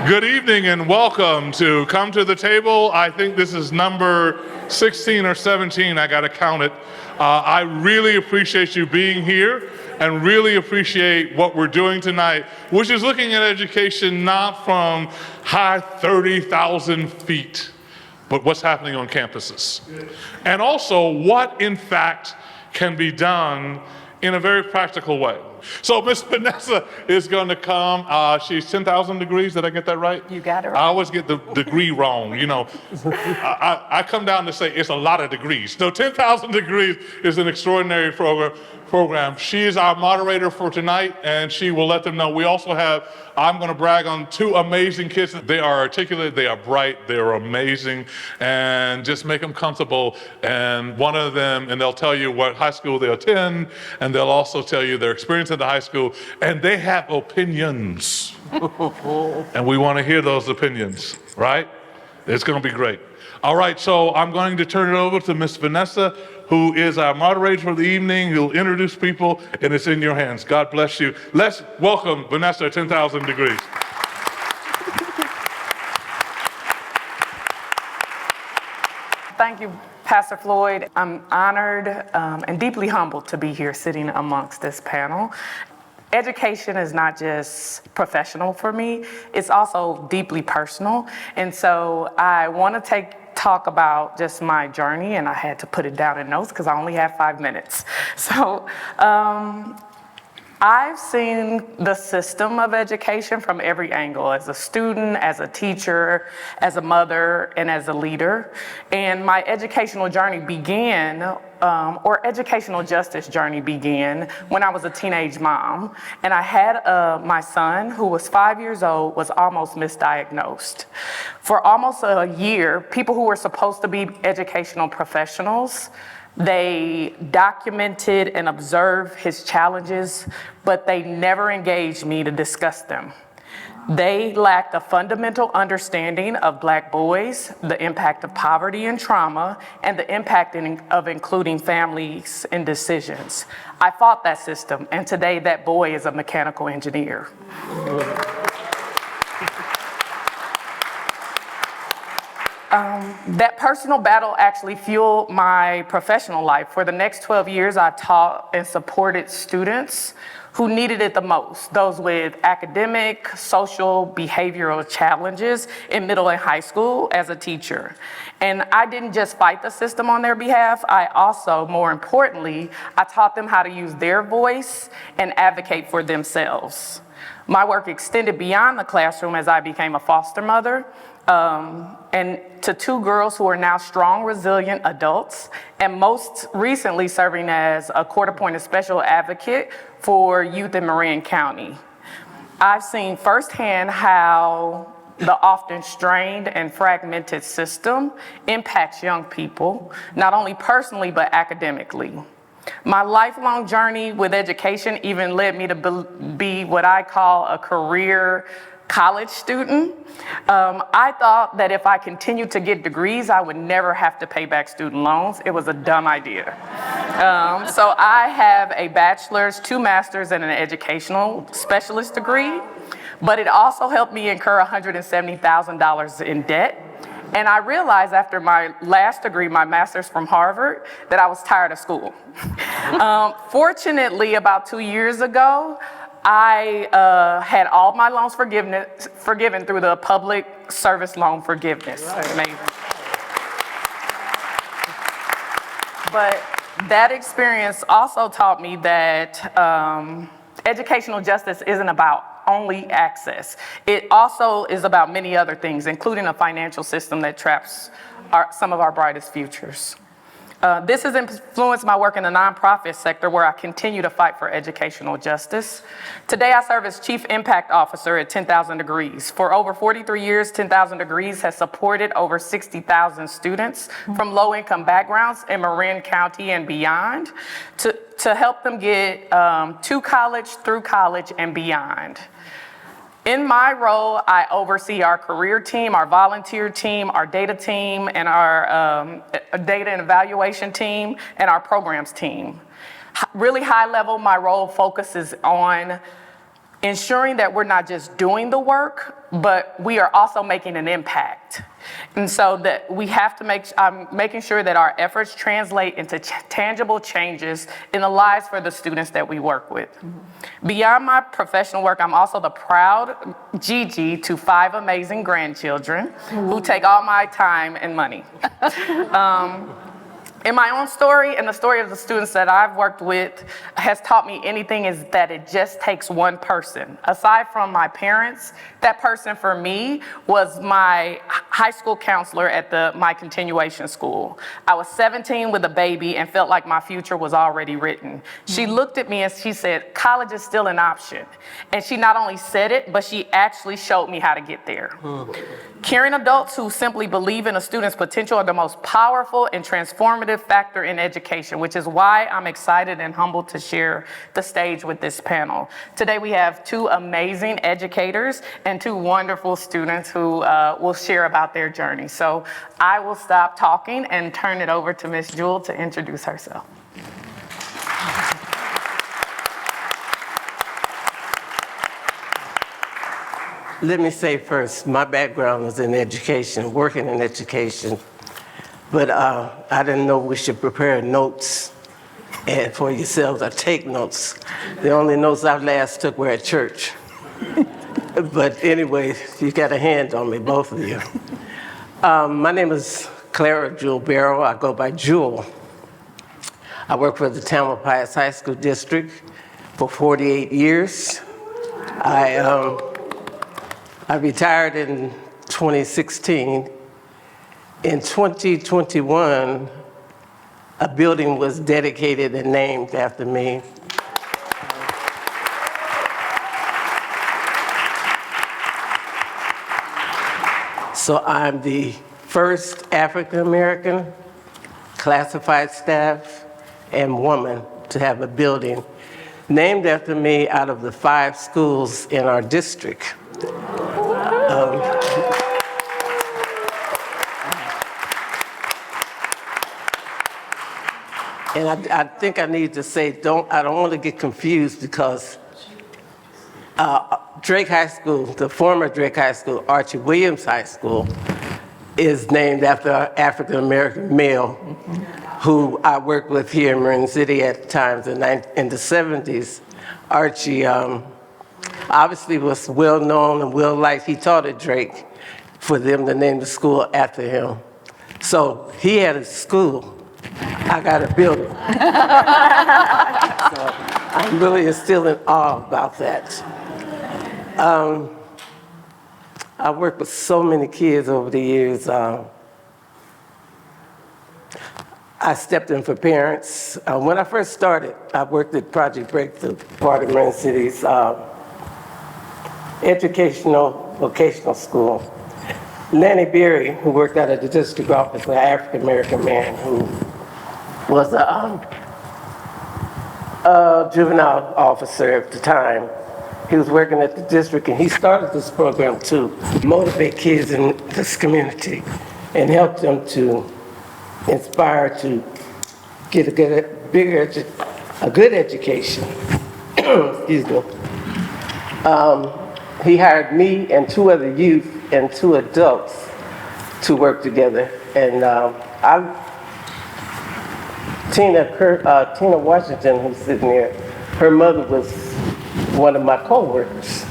Good evening and welcome to Come to the Table. I think this is number 16 or 17, I gotta count it. I really appreciate you being here and really appreciate what we're doing tonight, which is looking at education not from high 30,000 feet, but what's happening on campuses. And also what in fact can be done in a very practical way. So Miss Vanessa is going to come. She's 10,000 degrees. Did I get that right? You got it right. I always get the degree wrong. You know, I come down to say it's a lot of degrees. No, 10,000 degrees is an extraordinary program. She is our moderator for tonight, and she will let them know. We also have, I'm going to brag on two amazing kids. They are articulate, they are bright, they are amazing, and just make them comfortable. And one of them, and they'll tell you what high school they attend, and they'll also tell you their experience at the high school, and they have opinions. And we want to hear those opinions, right? It's going to be great. All right, so I'm going to turn it over to Miss Vanessa, who is our moderator for the evening. Who'll introduce people, and it's in your hands. God bless you. Let's welcome Vanessa at 10,000 degrees. Thank you, Pastor Floyd. I'm honored and deeply humbled to be here sitting amongst this panel. Education is not just professional for me, it's also deeply personal. And so I want to talk about just my journey, and I had to put it down in notes because I only have 5 minutes. So I've seen the system of education from every angle, as a student, as a teacher, as a mother, and as a leader. And my educational journey began, or educational justice journey began, when I was a teenage mom. And I had my son, who was 5 years old, was almost misdiagnosed. For almost a year, people who were supposed to be educational professionals, they documented and observed his challenges, but they never engaged me to discuss them. They lacked a fundamental understanding of Black boys, the impact of poverty and trauma, and the impact of including families in decisions. I fought that system, and today that boy is a mechanical engineer. That personal battle actually fueled my professional life. For the next 12 years, I taught and supported students who needed it the most, those with academic, social, behavioral challenges in middle and high school as a teacher. And I didn't just fight the system on their behalf, I also, more importantly, I taught them how to use their voice and advocate for themselves. My work extended beyond the classroom as I became a foster mother, and to two girls who are now strong, resilient adults, and most recently serving as a court-appointed special advocate for youth in Marin County. I've seen firsthand how the often strained and fragmented system impacts young people, not only personally, but academically. My lifelong journey with education even led me to be what I call a career college student. I thought that if I continued to get degrees, I would never have to pay back student loans. It was a dumb idea. So I have a bachelor's, 2 masters, and an educational specialist degree, but it also helped me incur $170,000 in debt. And I realized after my last degree, my master's from Harvard, that I was tired of school. Fortunately, about 2 years ago, I had all my loans forgiven through the public service loan forgiveness. Right. Amazing. But that experience also taught me that educational justice isn't about only access. It also is about many other things, including a financial system that traps some of our brightest futures. This has influenced my work in the nonprofit sector, where I continue to fight for educational justice. Today, I serve as Chief Impact Officer at 10,000 Degrees. For over 43 years, 10,000 Degrees has supported over 60,000 students from low-income backgrounds in Marin County and beyond to help them get to college, through college, and beyond. In my role, I oversee our career team, our volunteer team, our data team, and our data and evaluation team, and our programs team. Really high level, my role focuses on ensuring that we're not just doing the work, but we are also making an impact. And so that we have to making sure that our efforts translate into tangible changes in the lives for the students that we work with. Beyond my professional work, I'm also the proud Gigi to 5 amazing grandchildren who take all my time and money. In my own story and the story of the students that I've worked with has taught me anything is that it just takes one person. Aside from my parents, that person for me was my high school counselor at my continuation school. I was 17 with a baby and felt like my future was already written. She looked at me and she said, college is still an option. And she not only said it, but she actually showed me how to get there. Caring adults who simply believe in a student's potential are the most powerful and transformative factor in education, which is why I'm excited and humbled to share the stage with this panel. Today we have 2 amazing educators and 2 wonderful students who will share about their journey. So I will stop talking and turn it over to Ms. Jewel to introduce herself. Let me say first, my background is in education, working in education, but I didn't know we should prepare notes and for yourselves or take notes. The only notes I last took were at church. But anyway, you got a hand on me, both of you. My name is Clara Jewel Barrow. I go by Jewel. I worked for the Tamalpais High School District for 48 years. I retired in 2016. In 2021, a building was dedicated and named after me. So I'm the first African-American classified staff and woman to have a building named after me out of the 5 schools in our district. And I think I need to say, I don't want to get confused because Drake High School, the former Drake High School, Archie Williams High School, is named after an African-American male who I worked with here in Marin City at times in the 70s. Archie obviously was well-known and well-liked. He taught at Drake for them to name the school after him. So he had a school. I got a building. So I'm really still in awe about that. I worked with so many kids over the years. I stepped in for parents. When I first started, I worked at Project Breakthrough, part of Marin City's educational vocational school. Lanny Berry, who worked out at the district office, an African-American man who was a juvenile officer at the time. He was working at the district, and he started this program to motivate kids in this community and help them to inspire to get a good education. Excuse me. He hired me and 2 other youth and 2 adults to work together, and Tina Washington, who's sitting here, her mother was one of my co-workers.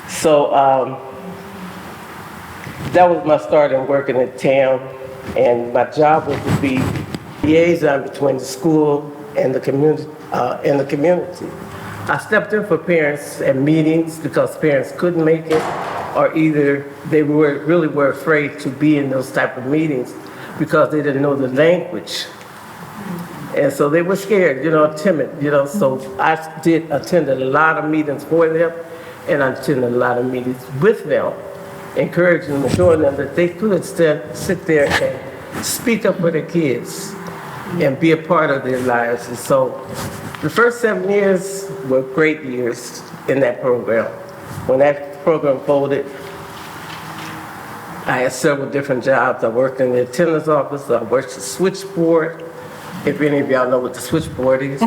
So that was my start in working at TAM, and my job was to be liaison between the school and the community. I stepped in for parents at meetings because parents couldn't make it, or either they really were afraid to be in those type of meetings because they didn't know the language. And so they were scared, timid, so I did attend a lot of meetings for them, and I attended a lot of meetings with them, encouraging them, showing them that they could sit there and speak up for their kids and be a part of their lives. And so the first 7 years were great years in that program. When that program folded, I had several different jobs. I worked in the attendance office, I worked the switchboard, if any of y'all know what the switchboard is.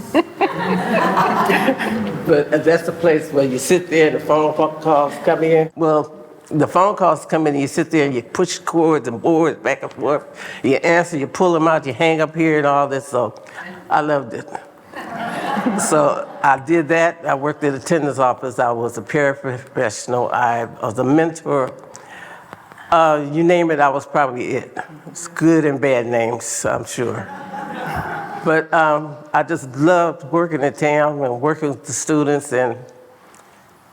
But that's the place where you sit there and the phone calls come in. Well, the phone calls come in and you sit there and you push cords and boards back and forth. You answer, you pull them out, you hang up here and all this. So I loved it. So I did that. I worked at a attendance office. I was a paraprofessional. I was a mentor. You name it, I was probably it. It's good and bad names, I'm sure. But I just loved working at TAM and working with the students, and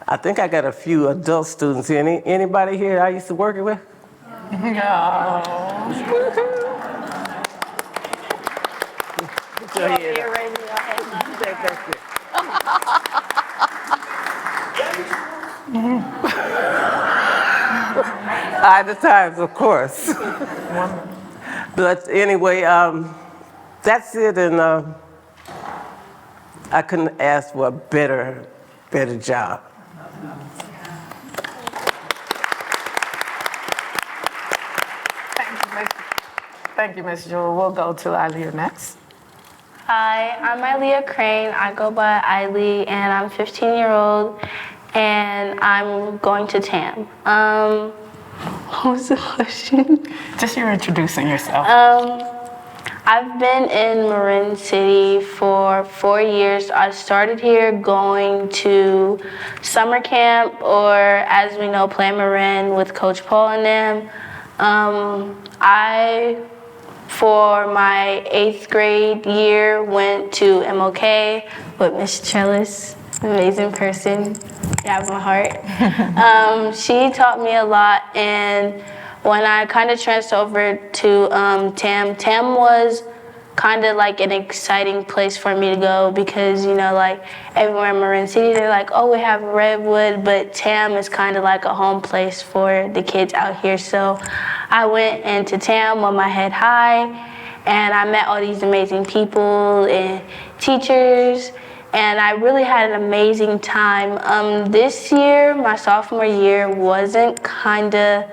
I think I got a few adult students here. Anybody here I used to work with? No. Go ahead. You're raising your hand. That's it. The times, of course. But anyway, that's it, and I couldn't ask for a better job. Thank you, Ms. Jewell. We'll go to Aaliyah next. Hi, I'm Ilea Crane. I go by Ilea, and I'm 15-year-old, and I'm going to TAM. What was the question? Just you're introducing yourself. I've been in Marin City for 4 years. I started here going to summer camp, or as we know, Play Marin with Coach Paul and them. For my 8th grade year, went to MLK with Miss Trellis, amazing person. You have my heart. She taught me a lot, and when I kind of transferred over to TAM was kind of like an exciting place for me to go because, you know, like everywhere in Marin City, they're like, oh, we have Redwood, but TAM is kind of like a home place for the kids out here. So I went into TAM with my head high, and I met all these amazing people and teachers, and I really had an amazing time. This year, my sophomore year, wasn't kind of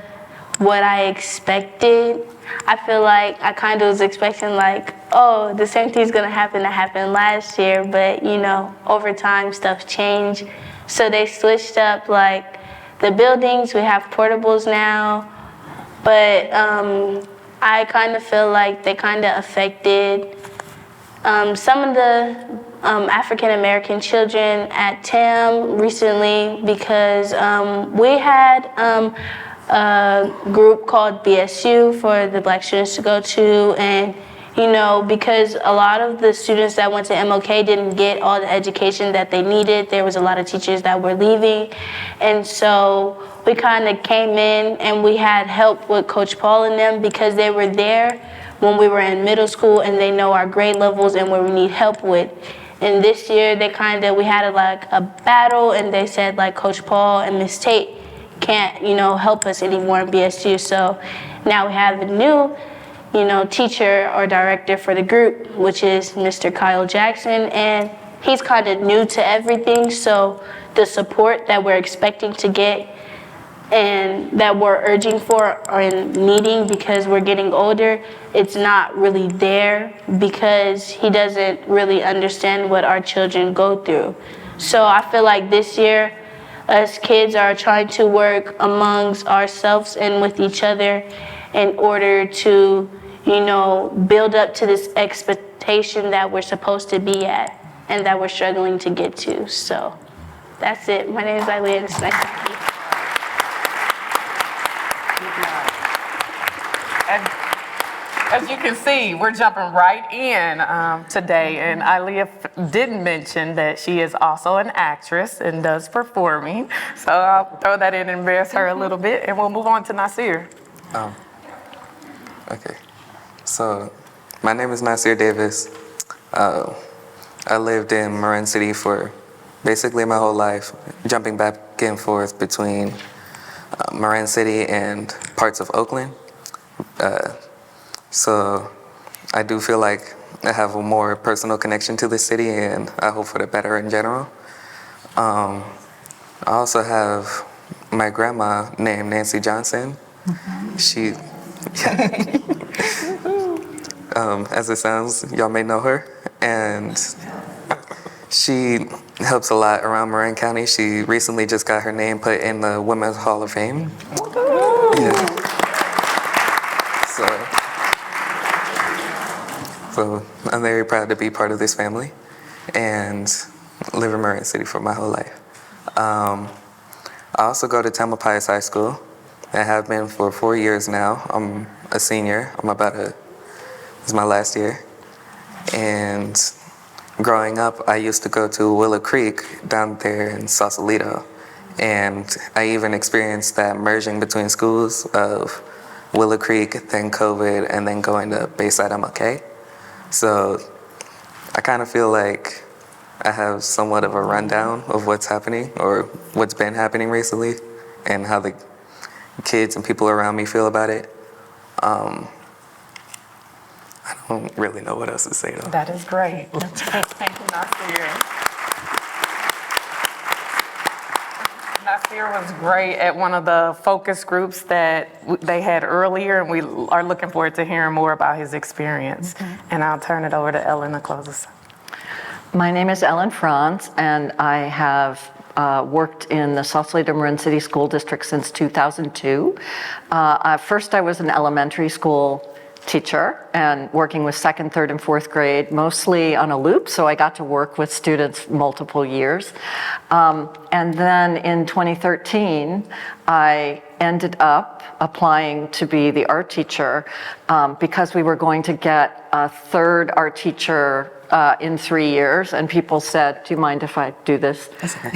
what I expected. I feel like I kind of was expecting like, oh, the same thing's gonna happen that happened last year, but you know, over time stuff changed. So they switched up like the buildings, we have portables now, but I kind of feel like they kind of affected some of the African American children at TAM recently because we had a group called BSU for the Black students to go to, and you know, because a lot of the students that went to MLK didn't get all the education that they needed. There was a lot of teachers that were leaving, and so we kind of came in and we had help with Coach Paul and them because they were there when we were in middle school and they know our grade levels and what we need help with. And this year we had a battle, and they said like Coach Paul and Miss Tate can't, you know, help us anymore in BSU. So now we have a new, you know, teacher or director for the group, which is Mr. Kyle Jackson, and he's kind of new to everything. So the support that we're expecting to get and that we're urging for or needing because we're getting older, it's not really there because he doesn't really understand what our children go through. So I feel like this year, us kids are trying to work amongst ourselves and with each other in order to, you know, build up to this expectation that we're supposed to be at and that we're struggling to get to. So that's it. My name is Ilea, and it's nice to meet you. And as you can see, we're jumping right in today, and Ilea didn't mention that she is also an actress and does performing. So I'll throw that in and embarrass her a little bit, and we'll move on to Nasir. Okay. So my name is Nasir Davis. I lived in Marin City for basically my whole life, jumping back and forth between Marin City and parts of Oakland. So I do feel like I have a more personal connection to the city, and I hope for the better in general. I also have my grandma named Nancy Johnson. She, as it sounds, y'all may know her. And She helps a lot around Marin County. She recently just got her name put in the Women's Hall of Fame. Yeah. So I'm very proud to be part of this family and live in Marin City for my whole life. I also go to Tamalpais High School. I have been for 4 years now. I'm a senior. This is my last year. And growing up, I used to go to Willow Creek down there in Sausalito. And I even experienced that merging between schools of Willow Creek, then COVID, and then going to Bayside MLK. So I kind of feel like I have somewhat of a rundown of what's happening or what's been happening recently and how the kids and people around me feel about it. I don't really know what else to say though. That is great. That's great. Thank you, Nasir. Nasir was great at one of the focus groups that they had earlier, and we are looking forward to hearing more about his experience. And I'll turn it over to Ellen to close us. My name is Ellen Franz, and I have worked in the Sausalito Marin City School District since 2002. First, I was an elementary school teacher and working with second, third, and fourth grade, mostly on a loop, so I got to work with students multiple years. And then in 2013, I ended up applying to be the art teacher because we were going to get a third art teacher in 3 years, and people said, do you mind if I do this?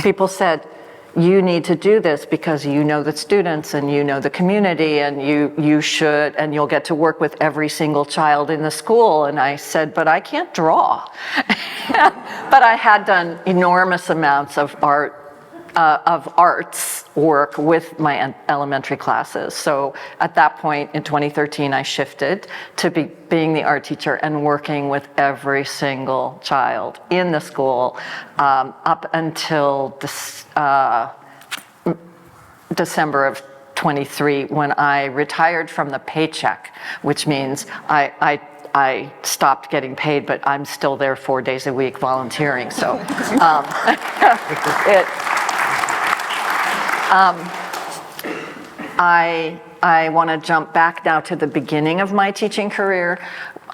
People said, you need to do this because you know the students and you know the community, and you should, and you'll get to work with every single child in the school. And I said, but I can't draw. But I had done enormous amounts of arts work with my elementary classes. So at that point in 2013, I shifted to being the art teacher and working with every single child in the school up until December of 23, when I retired from the paycheck, which means I stopped getting paid, but I'm still there 4 days a week volunteering. So I want to jump back now to the beginning of my teaching career.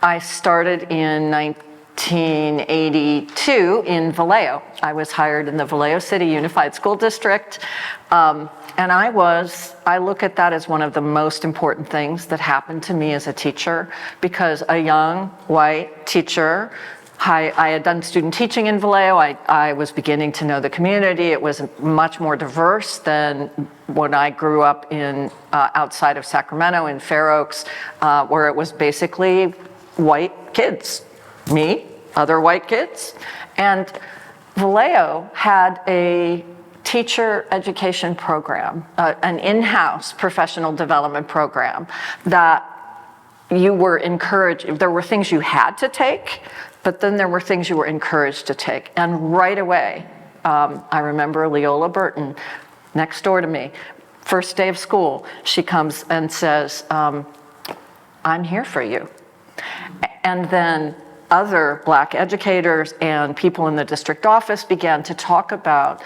I started in 1982 in Vallejo. I was hired in the Vallejo City Unified School District. And I look at that as one of the most important things that happened to me as a teacher, because a young white teacher, I had done student teaching in Vallejo. I was beginning to know the community. It was much more diverse than when I grew up in outside of Sacramento in Fair Oaks, where it was basically white kids, me, other white kids. And Vallejo had a teacher education program, an in-house professional development program that you were encouraged. There were things you had to take, but then there were things you were encouraged to take. And right away, I remember Leola Burton, next door to me, first day of school, she comes and says, I'm here for you. And then other Black educators and people in the district office began to talk about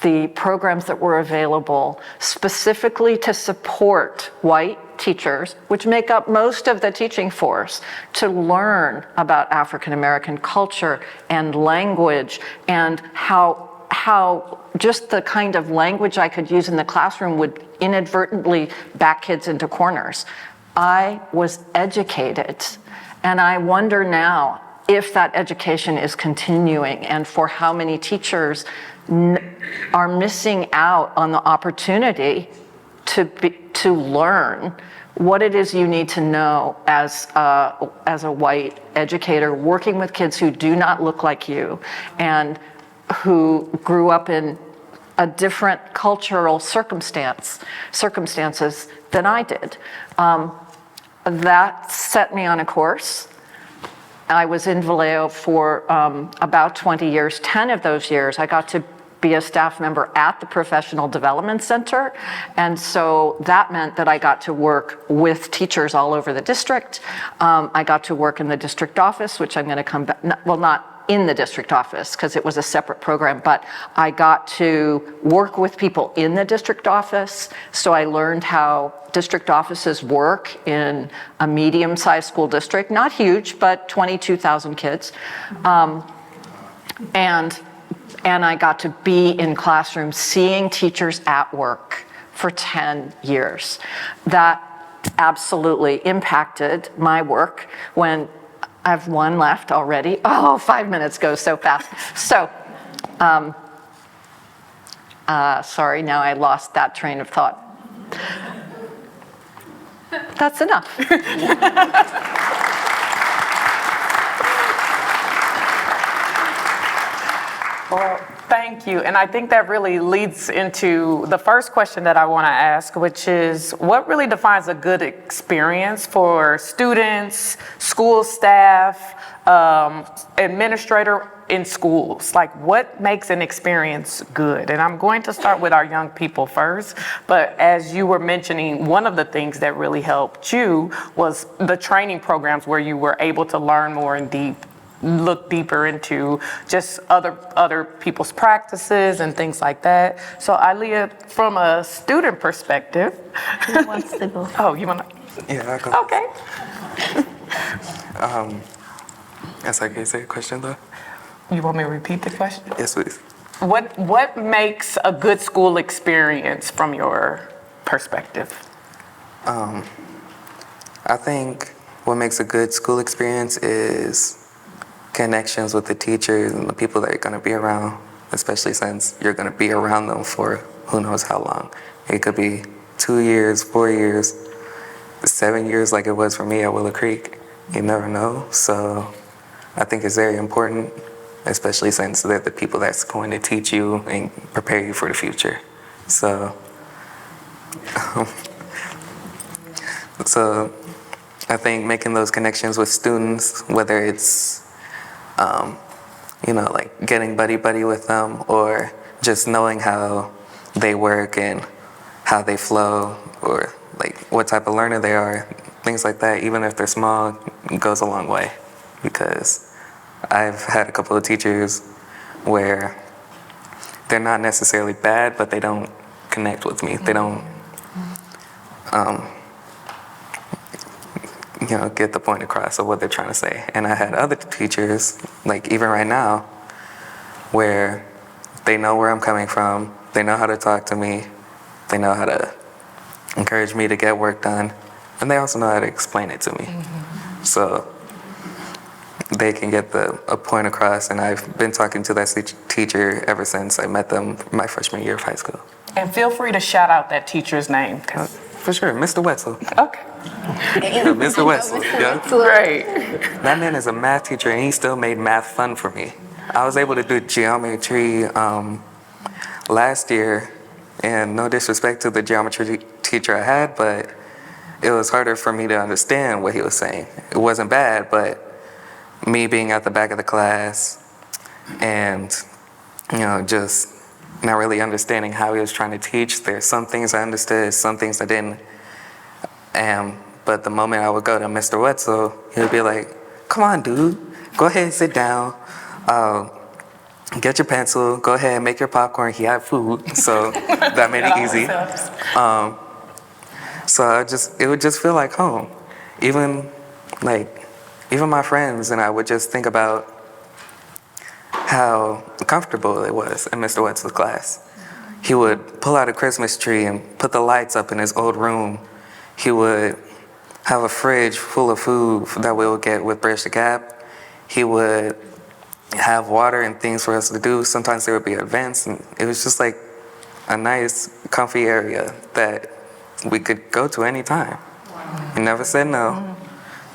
the programs that were available specifically to support white teachers, which make up most of the teaching force, to learn about African American culture and language, and how just the kind of language I could use in the classroom would inadvertently back kids into corners. I was educated, and I wonder now if that education is continuing, and for how many teachers are missing out on the opportunity to learn what it is you need to know as a white educator working with kids who do not look like you and who grew up in a different cultural circumstances than I did. That set me on a course. I was in Vallejo for about 20 years. 10 of those years I got to be a staff member at the Professional Development Center. And so that meant that I got to work with teachers all over the district. I got to work in the district office, which I'm going to come back, well, not in the district office because it was a separate program, but I got to work with people in the district office. So I learned how district offices work in a medium-sized school district, not huge, but 22,000 kids. And I got to be in classrooms seeing teachers at work for 10 years. That absolutely impacted my work. When I have one left already. Oh, 5 minutes goes so fast. So, sorry, now I lost that train of thought. That's enough. Well, thank you. And I think that really leads into the first question that I want to ask, which is what really defines a good experience for students, school staff, administrator in schools? Like, what makes an experience good? And I'm going to start with our young people first. But as you were mentioning, one of the things that really helped you was the training programs where you were able to learn more and look deeper into just other people's practices and things like that. So Aaliyah, from a student perspective. Who wants to go? Oh, you want to? Yeah, I go. Okay. Yes, I can say a question though. You want me to repeat the question? Yes, please. What makes a good school experience from your perspective? I think what makes a good school experience is connections with the teachers and the people that you're going to be around, especially since you're going to be around them for who knows how long. It could be 2 years, 4 years, 7 years like it was for me at Willow Creek. You never know. So I think it's very important, especially since they're the people that's going to teach you and prepare you for the future. So, I think making those connections with students, whether it's like getting buddy with them or just knowing how they work and how they flow or like what type of learner they are, things like that, even if they're small, goes a long way. Because I've had a couple of teachers where they're not necessarily bad, but they don't connect with me. They don't get the point across of what they're trying to say. And I had other teachers, like even right now, where they know where I'm coming from, they know how to talk to me, they know how to encourage me to get work done, and they also know how to explain it to me. Mm-hmm. So they can get a point across, and I've been talking to that teacher ever since I met them my freshman year of high school. And feel free to shout out that teacher's name. For sure, Mr. Wetzel. Okay. Mr. Wetzel, yeah. Great. That man is a math teacher, and he still made math fun for me. I was able to do geometry last year, and no disrespect to the geometry teacher I had, but it was harder for me to understand what he was saying. It wasn't bad, but me being at the back of the class and, just not really understanding how he was trying to teach. There's some things I understood, some things I didn't. But the moment I would go to Mr. Wetzel, he would be like, come on, dude, go ahead and sit down. Get your pencil, go ahead and make your popcorn. He had food, so that made it easy. So it would just feel like home. Even my friends and I would just think about how comfortable it was in Mr. Wetzel's class. He would pull out a Christmas tree and put the lights up in his old room. He would have a fridge full of food that we would get with Bridge the Gap. He would have water and things for us to do. Sometimes there would be events, and it was just like a nice, comfy area that we could go to any time. Wow. He never said no. Mm-hmm.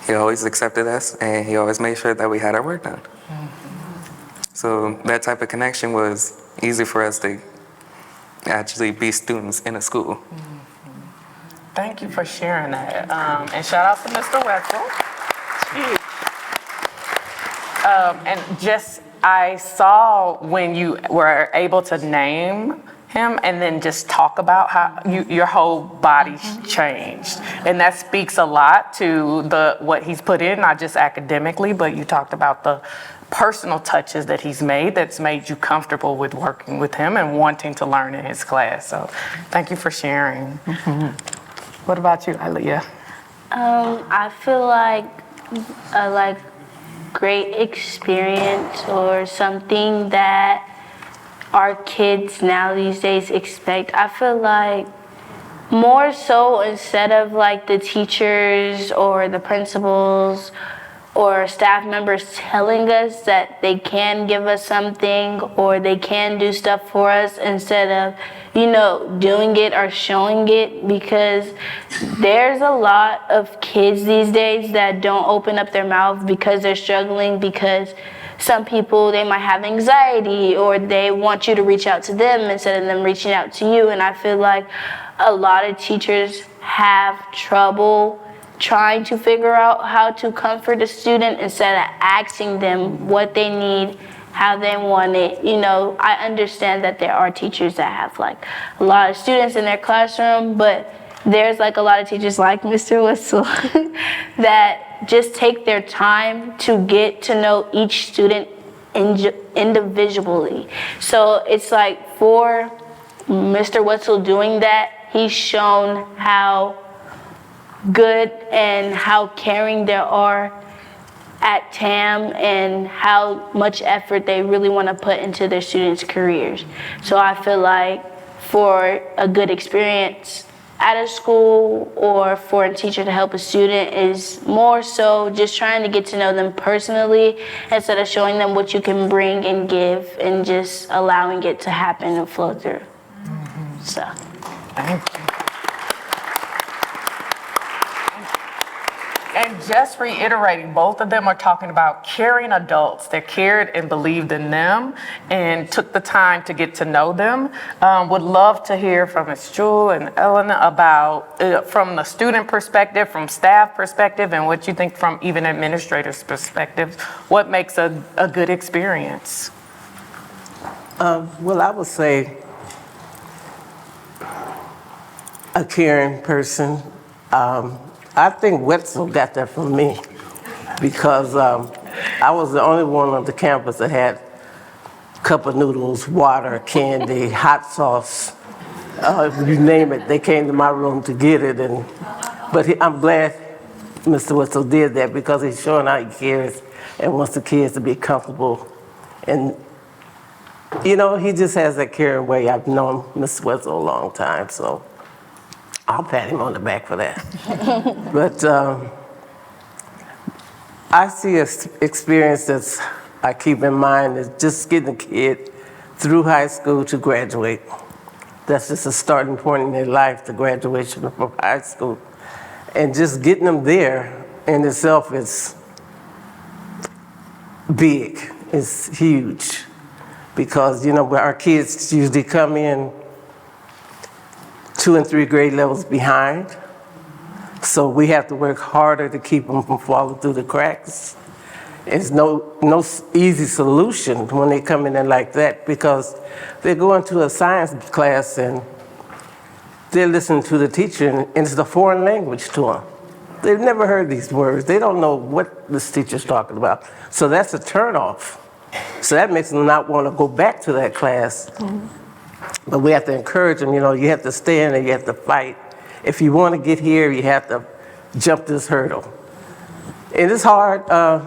He always accepted us, and he always made sure that we had our work done. Mm-hmm. So that type of connection was easy for us to actually be students in a school. Mm-hmm. Thank you for sharing that. And shout out to Mr. Wetzel. I saw when you were able to name him and then just talk about how your whole body changed. And that speaks a lot to what he's put in, not just academically, but you talked about the personal touches that he's made that's made you comfortable with working with him and wanting to learn in his class. So thank you for sharing. What about you, Aaliyah? I feel like a great experience or something that our kids now these days expect. I feel like more so instead of like the teachers or the principals or staff members telling us that they can give us something or they can do stuff for us, instead of, doing it or showing it, because there's a lot of kids these days that don't open up their mouth because they're struggling, because some people, they might have anxiety or they want you to reach out to them instead of them reaching out to you. And I feel like a lot of teachers have trouble trying to figure out how to comfort a student instead of asking them what they need, how they want it. I understand that there are teachers that have like a lot of students in their classroom, but there's like a lot of teachers like Mr. Whistle that just take their time to get to know each student individually. So it's like for Mr. Whistle doing that, he's shown how good and how caring they are at TAM and how much effort they really want to put into their students' careers. So I feel like for a good experience at a school or for a teacher to help a student is more so just trying to get to know them personally instead of showing them what you can bring and give and just allowing it to happen and flow through. So. Thank you. And just reiterating, both of them are talking about caring adults that cared and believed in them and took the time to get to know them. Would love to hear from Ms. Jewel and Elena about, from the student perspective, from staff perspective, and what you think from even administrators' perspective, what makes a good experience? Well, I would say a caring person. I think Wetzel got that from me because I was the only one on the campus that had cup of noodles, water, candy, hot sauce, you name it. They came to my room to get it. I'm glad Mr. Wetzel did that because he's showing how he cares and wants the kids to be comfortable. And, he just has that caring way. I've known Mr. Wetzel a long time, so I'll pat him on the back for that. But I see an experience that I keep in mind is just getting a kid through high school to graduate. That's just a starting point in their life, the graduation from high school. And just getting them there in itself is big, it's huge. Because, our kids usually come in 2 and 3 grade levels behind. So we have to work harder to keep them from falling through the cracks. It's no easy solution when they come in there like that because they go into a science class and they're listening to the teacher and it's a foreign language to them. They've never heard these words. They don't know what this teacher's talking about. So that's a turnoff. So that makes them not want to go back to that class. Mm-hmm. But we have to encourage them, you have to stay in and you have to fight. If you want to get here, you have to jump this hurdle. And it's hard.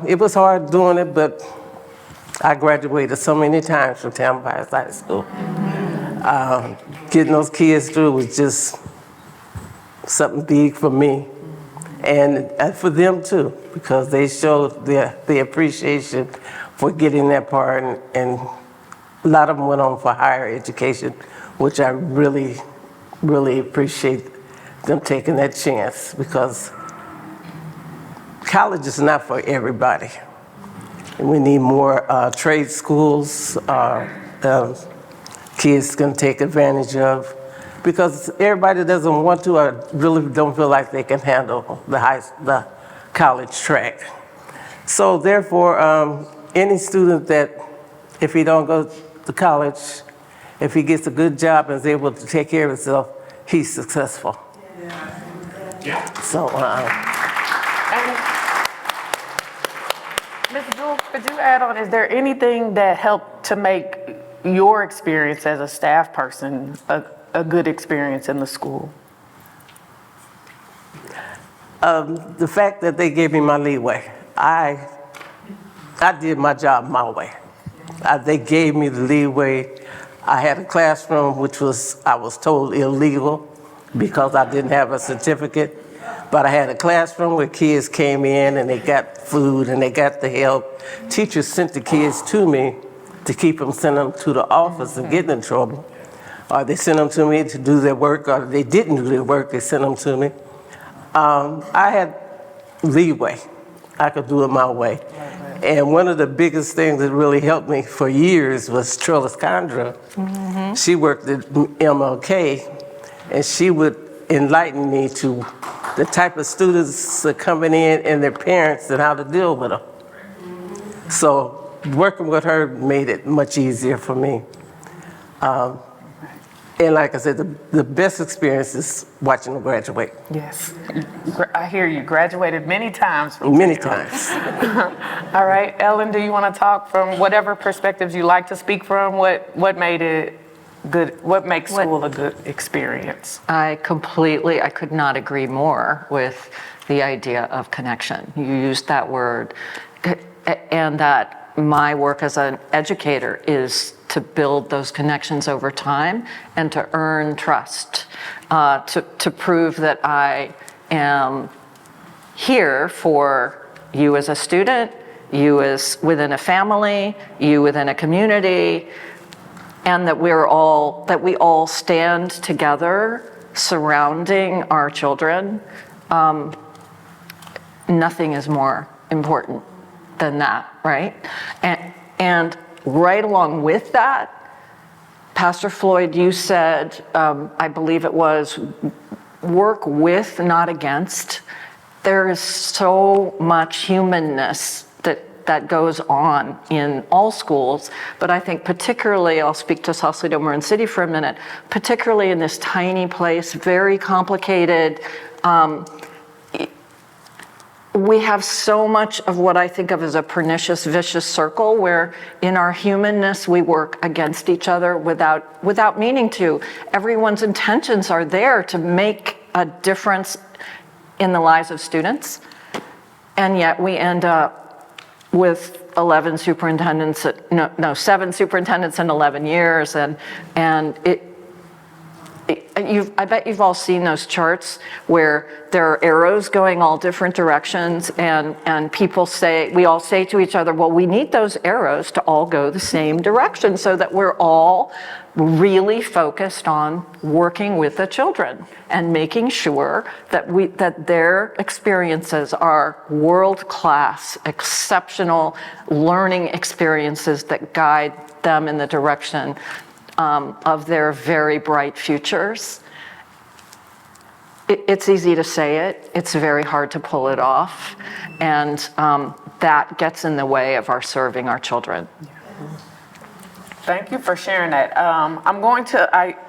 It was hard doing it, but I graduated so many times from Tampa High School. Getting those kids through was just something big for me and for them too, because they showed the appreciation for getting that part, and a lot of them went on for higher education, which I really, really appreciate them taking that chance because college is not for everybody. And we need more trade schools kids can take advantage of because everybody doesn't want to or really don't feel like they can handle the college track. So therefore, any student that, if he don't go to college If he gets a good job and is able to take care of himself, he's successful. Yeah. So, And Ms. Jewell, could you add on, is there anything that helped to make your experience as a staff person a good experience in the school? the fact that they gave me my leeway, I did my job my way. They gave me the leeway. I had a classroom which was, I was told, illegal because I didn't have a certificate. But I had a classroom where kids came in and they got food and they got the help. Teachers sent the kids to me to keep them, send them to the office and get in trouble. Or they sent them to me to do their work, or they didn't do their work, they sent them to me. I had leeway. I could do it my way. And one of the biggest things that really helped me for years was Trellis Condra. She worked at MLK, and she would enlighten me to the type of students that are coming in and their parents and how to deal with them. So working with her made it much easier for me. And like I said, the best experience is watching them graduate. Yes. I hear you graduated many times. Many times. All right, Ellen, do you want to talk from whatever perspectives you like to speak from? What made it good? What makes school a good experience? I could not agree more with the idea of connection. You used that word, and that my work as an educator is to build those connections over time and to earn trust, to prove that I am here for you as a student, you as within a family, you within a community, and that we all stand together surrounding our children. Nothing is more important than that, right? And right along with that, Pastor Floyd, you said, I believe it was, work with, not against. There is so much humanness that goes on in all schools, but I think particularly, I'll speak to Sausalito Marin City for a minute, particularly in this tiny place, very complicated. We have so much of what I think of as a pernicious, vicious circle where in our humanness we work against each other without meaning to. Everyone's intentions are there to make a difference in the lives of students, and yet we end up with 7 superintendents in 11 years, and I bet you've all seen those charts where there are arrows going all different directions, and people say, we all say to each other, well, we need those arrows to all go the same direction so that we're all really focused on working with the children and making sure that their experiences are world-class, exceptional learning experiences that guide them in the direction of their very bright futures. It's easy to say it, it's very hard to pull it off, and that gets in the way of our serving our children. Thank you for sharing that.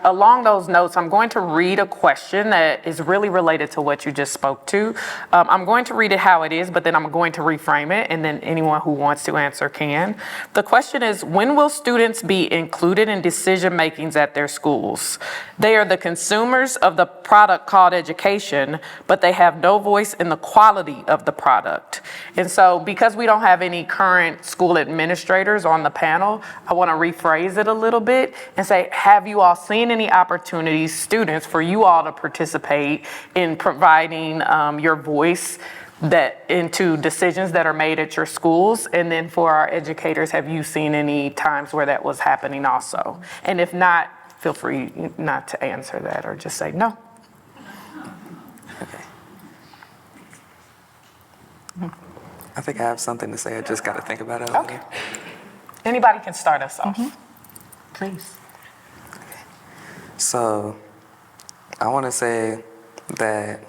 Along those notes, I'm going to read a question that is really related to what you just spoke to. I'm going to read it how it is, but then I'm going to reframe it, and then anyone who wants to answer can. The question is, when will students be included in decision makings at their schools? They are the consumers of the product called education, but they have no voice in the quality of the product. And so because we don't have any current school administrators on the panel, I want to rephrase it a little bit and say, have you all seen any opportunities, students, for you all to participate in providing your voice into decisions that are made at your schools? And then for our educators, have you seen any times where that was happening also? And if not, feel free not to answer that or just say no. Okay. I think I have something to say. I just got to think about it a little. Anybody can start us off. Please. So, I want to say that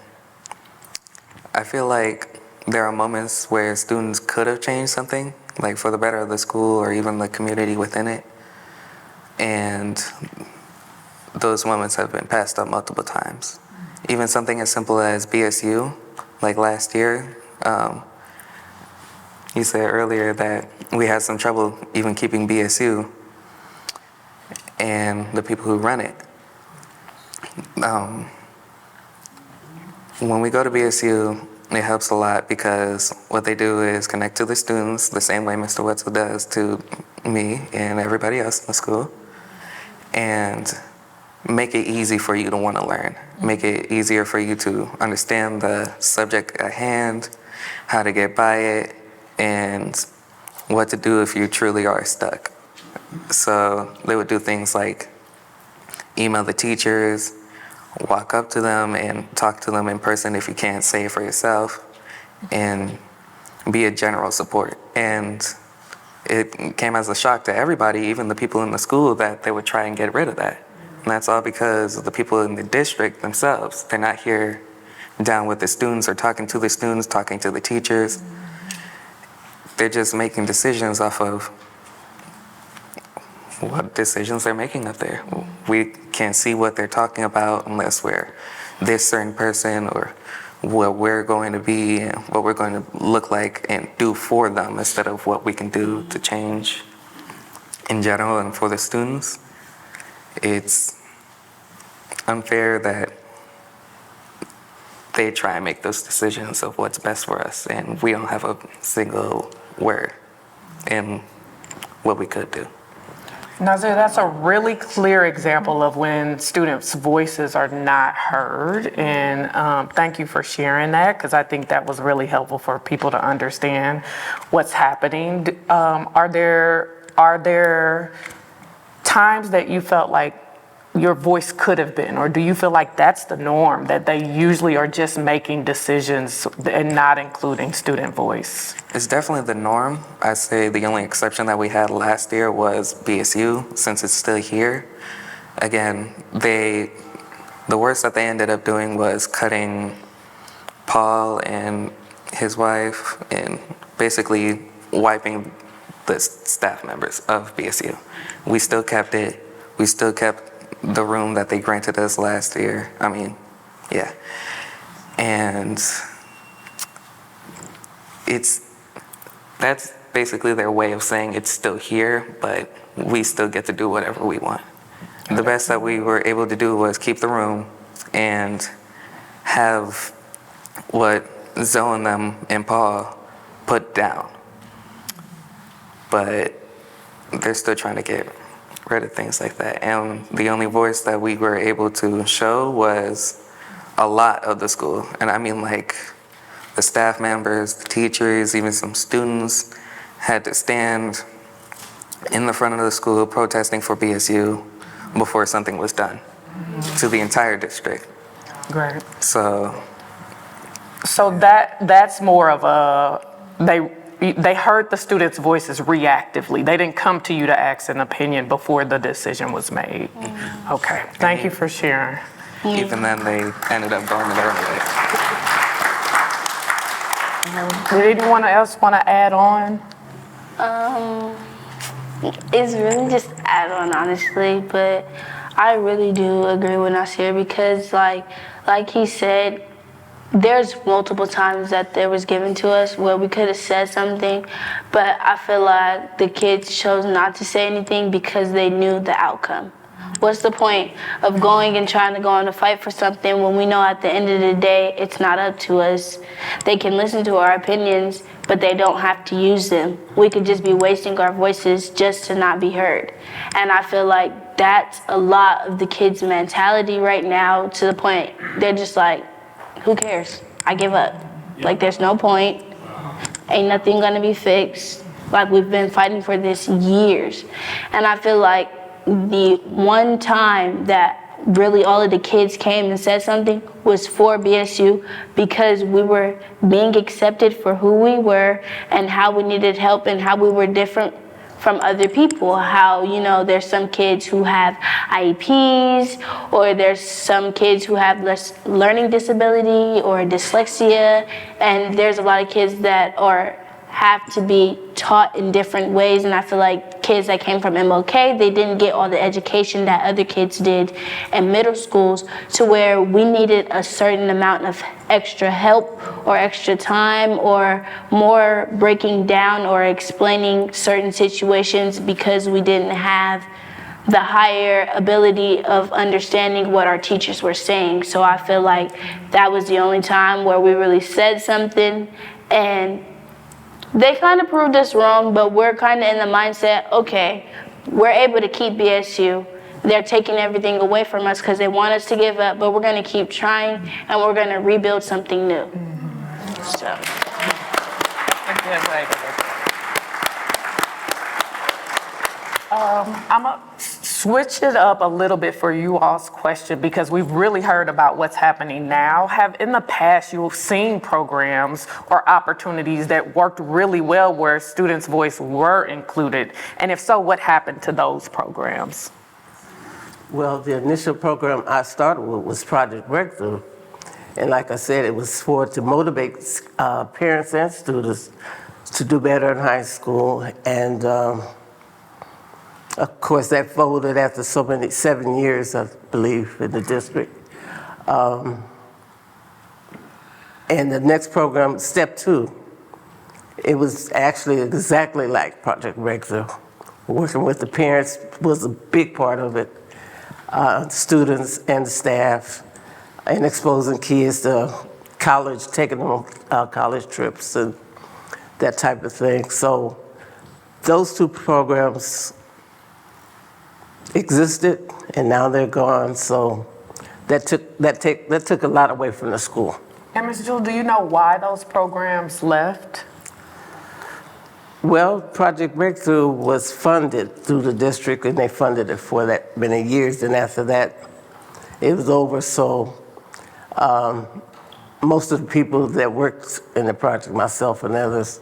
I feel like there are moments where students could have changed something, like for the better of the school or even the community within it. And those moments have been passed up multiple times. Even something as simple as BSU, like last year, you said earlier that we had some trouble even keeping BSU and the people who run it. When we go to BSU, it helps a lot because what they do is connect to the students the same way Mr. Wetzel does to me and everybody else in the school, and make it easy for you to want to learn. Make it easier for you to understand the subject at hand, how to get by it, and what to do if you truly are stuck. So they would do things like email the teachers, walk up to them and talk to them in person if you can't say it for yourself, and be a general support. And it came as a shock to everybody, even the people in the school, that they would try and get rid of that. And that's all because of the people in the district themselves. They're not here down with the students or talking to the students, talking to the teachers. They're just making decisions off of what decisions they're making up there. We can't see what they're talking about unless we're this certain person or what we're going to be and what we're going to look like and do for them instead of what we can do to change in general and for the students. It's unfair that they try and make those decisions of what's best for us and we don't have a single word in what we could do. Nazir, that's a really clear example of when students' voices are not heard. And thank you for sharing that, because I think that was really helpful for people to understand what's happening. Are there times that you felt like your voice could have been, or do you feel like that's the norm, that they usually are just making decisions and not including student voice? It's definitely the norm. I say the only exception that we had last year was BSU, since it's still here. Again, the worst that they ended up doing was cutting Paul and his wife and basically wiping the staff members of BSU. We still kept it. We still kept the room that they granted us last year. Yeah. And that's basically their way of saying it's still here, but we still get to do whatever we want. The best that we were able to do was keep the room and have what Zoe and them and Paul put down. But they're still trying to get rid of things like that. And the only voice that we were able to show was a lot of the school. And I mean, like, the staff members, the teachers, even some students had to stand in the front of the school protesting for BSU before something was done to the entire district. Great. So that's more of they heard the students' voices reactively. They didn't come to you to ask an opinion before the decision was made. Okay, thank you for sharing. even then they ended up going their own way. Did anyone else want to add on? It's really just add on, honestly, but I really do agree with Nasir because like he said, there's multiple times that there was given to us where we could have said something, but I feel like the kids chose not to say anything because they knew the outcome. What's the point of going and trying to go on a fight for something when we know at the end of the day it's not up to us? They can listen to our opinions, but they don't have to use them. We could just be wasting our voices just to not be heard. And I feel like that's a lot of the kids' mentality right now, to the point they're just like, who cares? I give up. Like, there's no point. Ain't nothing gonna be fixed. Like, we've been fighting for this years. And I feel like the one time that really all of the kids came and said something was for BSU, because we were being accepted for who we were and how we needed help and how we were different from other people. How, you know, there's some kids who have IEPs, or there's some kids who have less learning disability or dyslexia, and there's a lot of kids that are have to be taught in different ways, and I feel like kids that came from MOK, they didn't get all the education that other kids did in middle schools, to where we needed a certain amount of extra help or extra time or more breaking down or explaining certain situations because we didn't have the higher ability of understanding what our teachers were saying. So I feel like that was the only time where we really said something, and they kind of proved us wrong, but we're kind of in the mindset, okay, we're able to keep BSU. They're taking everything away from us because they want us to give up, but we're going to keep trying, and we're going to rebuild something new. So. I'm going to switch it up a little bit for you all's question, because we've really heard about what's happening now. Have in the past you have seen programs or opportunities that worked really well where students' voice were included? And if so, what happened to those programs? Well, the initial program I started with was Project Breakthrough. And like I said, it was to motivate parents and students to do better in high school. And of course, that folded after 7 years, I believe, in the district. And the next program, Step 2, it was actually exactly like Project Breakthrough. Working with the parents was a big part of it. Students and the staff, and exposing kids to college, taking them on college trips and that type of thing. So those two programs existed, and now they're gone. So that took a lot away from the school. And Ms. Jewell, do you know why those programs left? Well, Project Breakthrough was funded through the district, and they funded it for that many years. And after that, it was over. So most of the people that worked in the project, myself and others,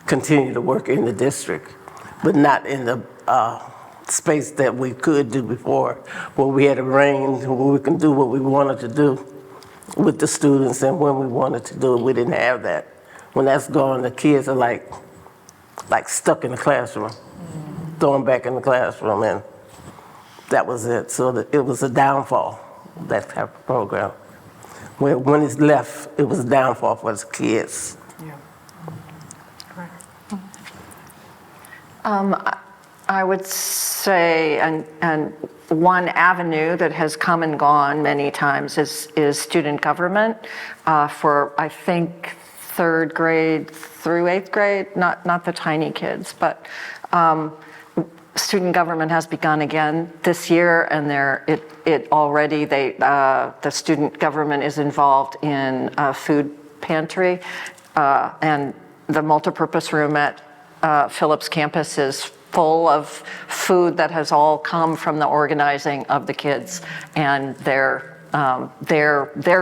continue to work in the district, but not in the space that we could do before, where we had a range, where we can do what we wanted to do with the students and when we wanted to do it. We didn't have that. When that's gone, the kids are like stuck in the classroom, thrown back in the classroom, and that was it. So it was a downfall, that type of program. When it's left, it was a downfall for the kids. I would say, and one avenue that has come and gone many times is student government for, I think, 3rd grade through 8th grade, not the tiny kids, but student government has begun again this year, and the student government is involved in a food pantry, and the multipurpose room at Phillips campus is full of food that has all come from the organizing of the kids and their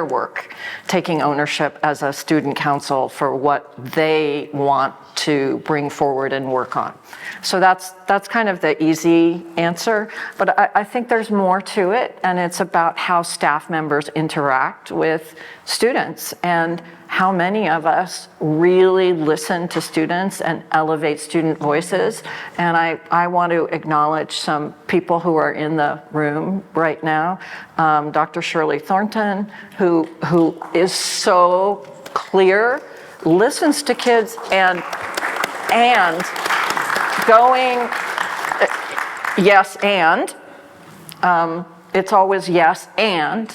work, taking ownership as a student council for what they want to bring forward and work on. So that's kind of the easy answer, but I think there's more to it, and it's about how staff members interact with students and how many of us really listen to students and elevate student voices. And I want to acknowledge some people who are in the room right now. Dr. Shirley Thornton, who is so clear, listens to kids and going, yes, and. It's always yes, and.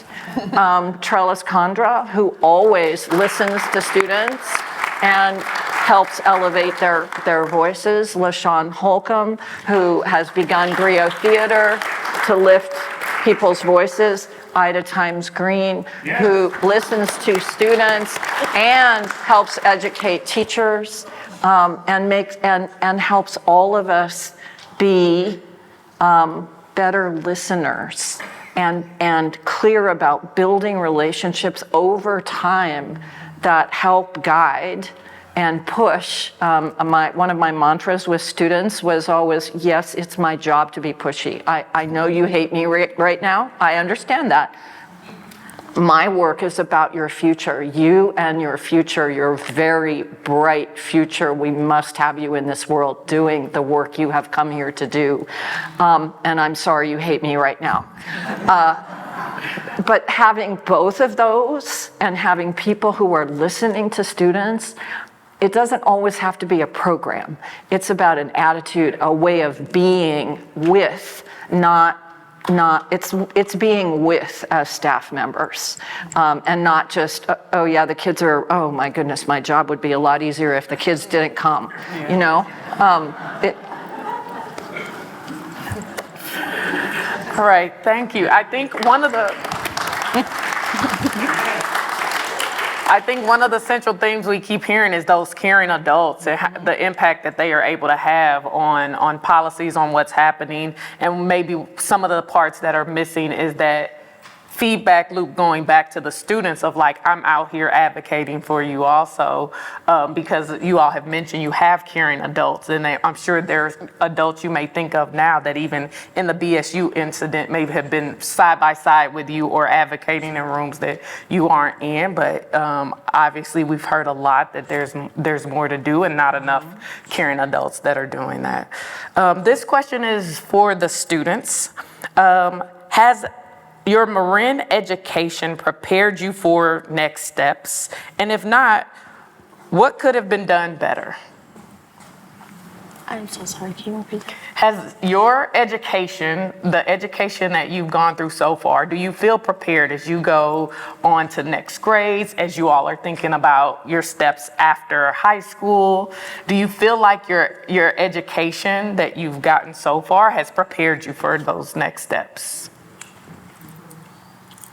Trellis Condra, who always listens to students and helps elevate their voices. LaShawn Holcomb, who has begun Griot Theater to lift people's voices. Ida Times Green, who listens to students and helps educate teachers, and helps all of us be better listeners and clear about building relationships over time that help guide and push. One of my mantras with students was always, yes, it's my job to be pushy. I know you hate me right now. I understand that. My work is about your future, you and your future, your very bright future. We must have you in this world doing the work you have come here to do. And I'm sorry you hate me right now. But having both of those and having people who are listening to students, it doesn't always have to be a program. It's about an attitude, a way of being with, it's being with as staff members, and not just, oh yeah, the kids are, oh my goodness, my job would be a lot easier if the kids didn't come, you know? All right, thank you. I think one of the central themes we keep hearing is those caring adults and the impact that they are able to have on policies, on what's happening. And maybe some of the parts that are missing is that feedback loop going back to the students of like, I'm out here advocating for you also, because you all have mentioned you have caring adults, and I'm sure there's adults you may think of now that even in the BSU incident may have been side by side with you or advocating in rooms that you aren't in, but obviously we've heard a lot that there's more to do and not enough caring adults that are doing that. This question is for the students. Has your Marin education prepared you for next steps? And if not, what could have been done better? I'm so sorry, can you repeat that? Has your education, the education that you've gone through so far, do you feel prepared as you go on to next grades, as you all are thinking about your steps after high school? Do you feel like your education that you've gotten so far has prepared you for those next steps?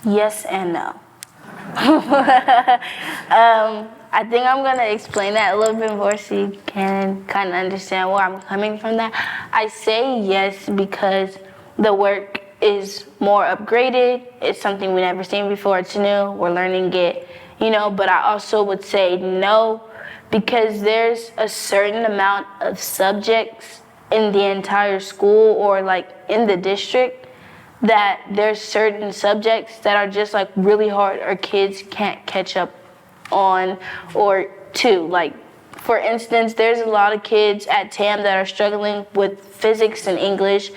Yes and no. I think I'm going to explain that a little bit more so you can kind of understand where I'm coming from that. I say yes because the work is more upgraded. It's something we've never seen before. It's new. We're learning it, but I also would say no because there's a certain amount of subjects in the entire school or like in the district that there's certain subjects that are just like really hard or kids can't catch up on or to. Like, for instance, there's a lot of kids at TAM that are struggling with physics and English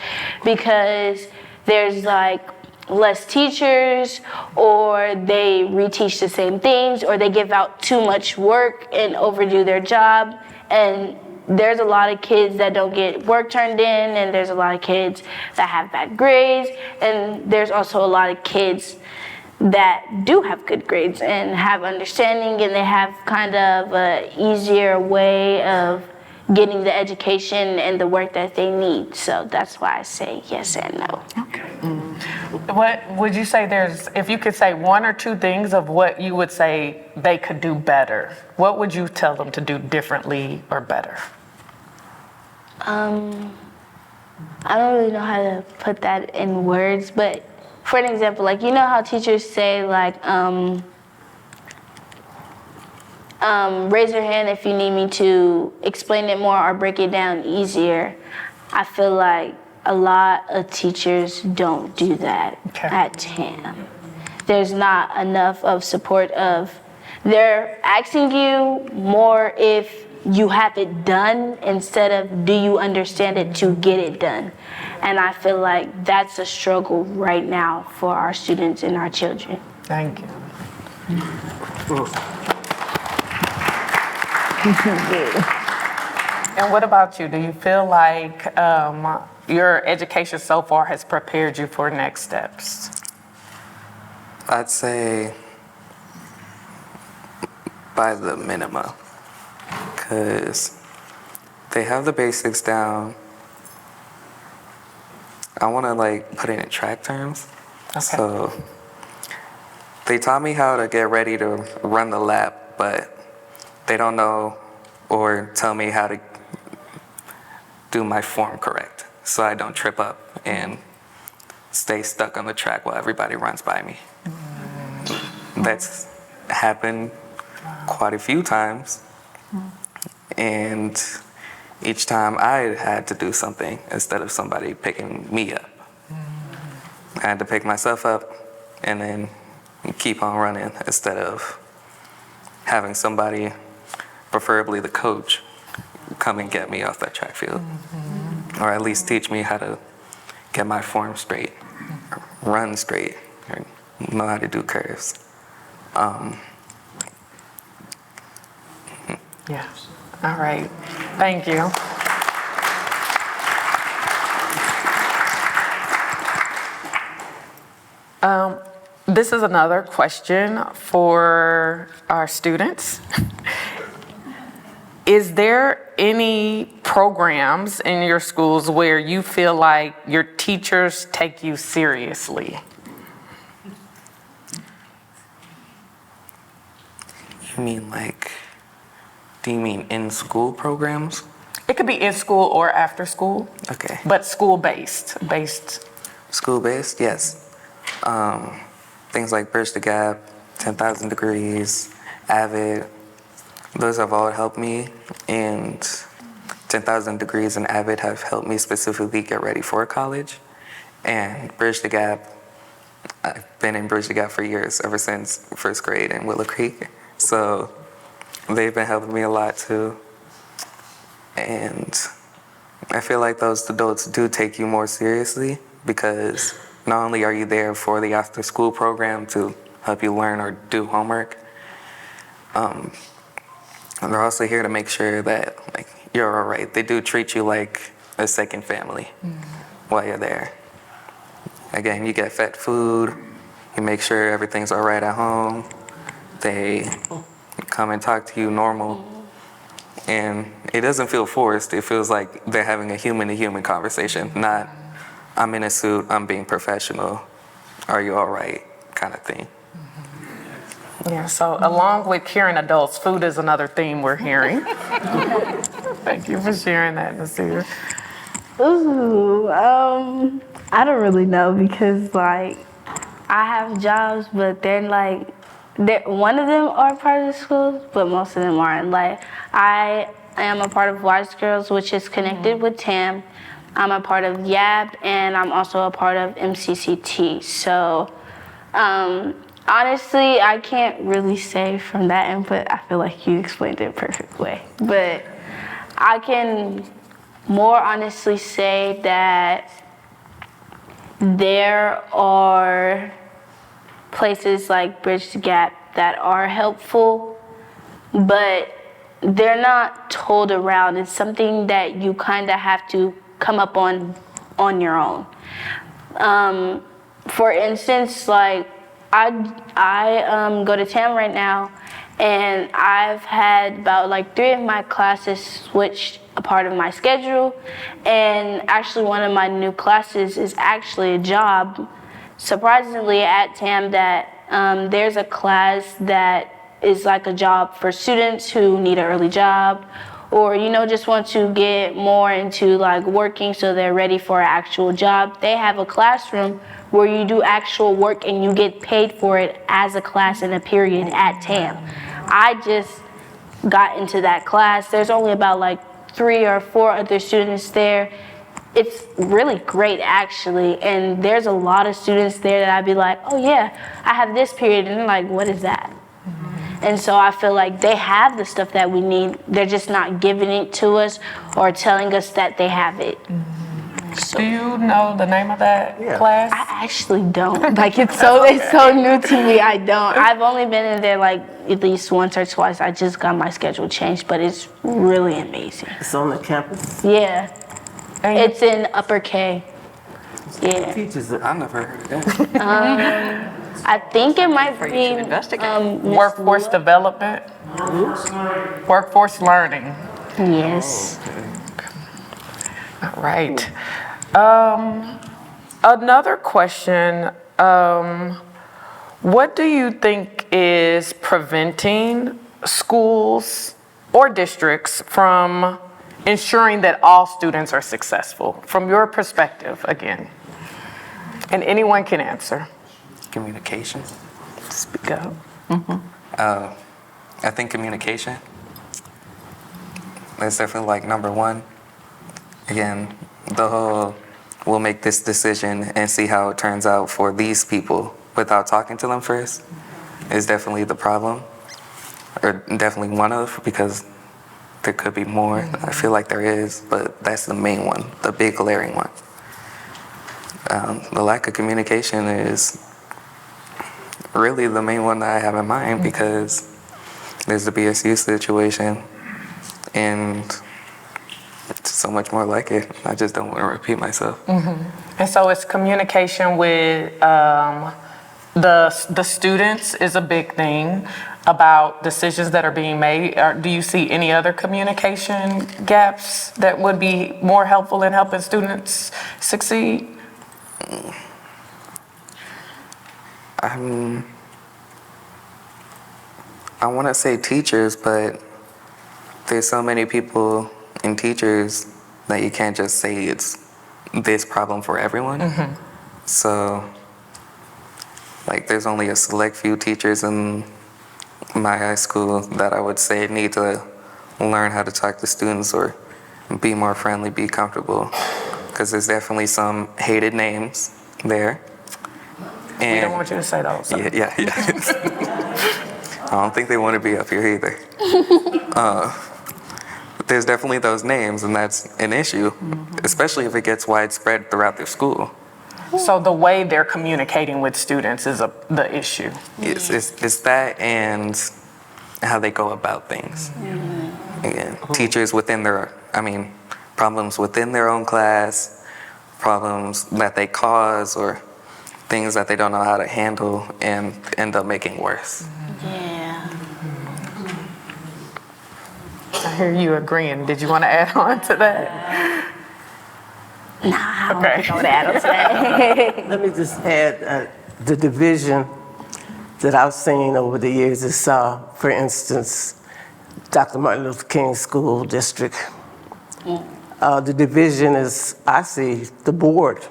because there's like less teachers, or they reteach the same things, or they give out too much work and overdo their job. And there's a lot of kids that don't get work turned in, and there's a lot of kids that have bad grades, and there's also a lot of kids that do have good grades and have understanding, and they have kind of an easier way of getting the education and the work that they need. So that's why I say yes and no. Okay. What would you say if you could say one or two things of what you would say they could do better, what would you tell them to do differently or better? I don't really know how to put that in words, but for an example, like, how teachers say, like, raise your hand if you need me to explain it more or break it down easier. I feel like a lot of teachers don't do that at TAM. There's not enough of support of, they're asking you more if you have it done instead of do you understand it to get it done. And I feel like that's a struggle right now for our students and our children. Thank you. And what about you? Do you feel like your education so far has prepared you for next steps? I'd say by the minimum, because they have the basics down. I want to put it in track terms. Okay. So they taught me how to get ready to run the lap, but they don't know or tell me how to do my form correct, so I don't trip up and stay stuck on the track while everybody runs by me. That's happened quite a few times, and each time I had to do something instead of somebody picking me up. I had to pick myself up and then keep on running instead of having somebody, preferably the coach, come and get me off that track field. Or at least teach me how to get my form straight, run straight, or know how to do curves. Yeah. All right. Thank you. This is another question for our students. Is there any programs in your schools where you feel like your teachers take you seriously? You mean do you mean in school programs? It could be in school or after school, Okay. but school-based. School-based, yes. Things like Bridge the Gap, 10,000 Degrees, Avid, those have all helped me, and 10,000 Degrees and Avid have helped me specifically get ready for college. And Bridge the Gap, I've been in Bridge the Gap for years, ever since first grade in Willow Creek. So they've been helping me a lot too. And I feel like those adults do take you more seriously, because not only are you there for the after school program to help you learn or do homework, they're also here to make sure that you're all right. They do treat you like a second family while you're there. Again, you get fed food, you make sure everything's all right at home. They come and talk to you normal. And it doesn't feel forced. It feels like they're having a human-to-human conversation, not I'm in a suit, I'm being professional, are you all right kind of thing. Yeah, so along with hearing adults, food is another theme we're hearing. Thank you for sharing that, Nasir. Ooh, I don't really know, because I have jobs, but they're one of them are part of the schools, but most of them aren't. I am a part of Wise Girls, which is connected with TAM. I'm a part of YAB, and I'm also a part of MCCT. So, honestly, I can't really say from that input. I feel like you explained it a perfect way. But I can more honestly say that there are places like Bridge the Gap that are helpful, but they're not told around. It's something that you kind of have to come up on your own. For instance, I go to TAM right now, and I've had about 3 of my classes switched a part of my schedule, and actually one of my new classes is actually a job. Surprisingly, at TAM, that there's a class that is like a job for students who need an early job, or just want to get more into working so they're ready for an actual job. They have a classroom where you do actual work and you get paid for it as a class in a period at TAM. I just got into that class. There's only about 3 or 4 other students there. It's really great, actually, and there's a lot of students there that I'd be like, oh yeah, I have this period, and they're like, what is that? And so I feel like they have the stuff that we need. They're just not giving it to us or telling us that they have it. So, Do you know the name of that class? I actually don't. It's so new to me. I don't. I've only been in there at least once or twice. I just got my schedule changed, but it's really amazing. It's on the campus. Yeah. It's in Upper K. Yeah. Teachers it. I never heard of that. I think it might For you be to investigate. Workforce development, workforce learning. Yes. All right. Another question, what do you think is preventing schools or districts from ensuring that all students are successful, from your perspective, again? And anyone can answer. Communication. Speak up. I think communication is definitely number one. Again, the whole we'll make this decision and see how it turns out for these people without talking to them first is definitely the problem, or definitely one of, because there could be more. I feel like there is, but that's the main one, the big glaring one. The lack of communication is really the main one that I have in mind, because there's the BSU situation and so much more like it. I just don't want to repeat myself. And so it's communication with the students is a big thing about decisions that are being made. Do you see any other communication gaps that would be more helpful in helping students succeed? I want to say teachers, but there's so many people and teachers that you can't just say it's this problem for everyone. So, like, there's only a select few teachers in my high school that I would say need to learn how to talk to students or be more friendly, be comfortable, because there's definitely some hated names there. And We don't want you to say those. So. yeah. I don't think they want to be up here either. There's definitely those names, and that's an issue, especially if it gets widespread throughout their school. So the way they're communicating with students is the issue. It's that and how they go about things. Again, teachers within problems within their own class, problems that they cause, or things that they don't know how to handle and end up making worse. Yeah. I hear you agreeing. Did you want to add on to that? Nah, I don't Okay. know that. Okay. Let me just add the division that I've seen over the years is, for instance, Dr. Martin Luther King School District. The division is, I see, the board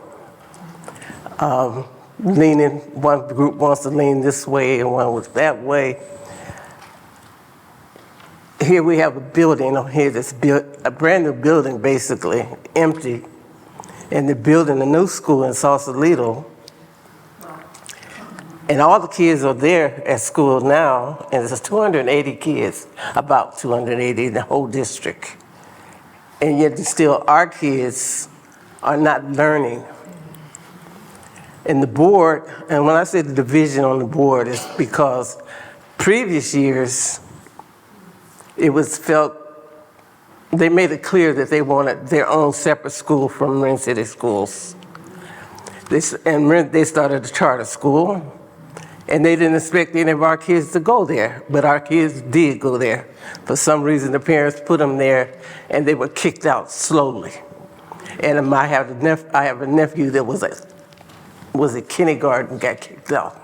leaning, one group wants to lean this way and one was that way. Here we have a building on here that's built, a brand new building basically, empty. And they're building a new school in Sausalito. And all the kids are there at school now, and there's 280 kids, about 280 in the whole district. And yet still our kids are not learning. And the board, and when I say the division on the board, it's because previous years, it was felt, they made it clear that they wanted their own separate school from Marin City Schools. They started a charter school, and they didn't expect any of our kids to go there, but our kids did go there. For some reason, the parents put them there, and they were kicked out slowly. And I have a nephew that was at kindergarten, got kicked out,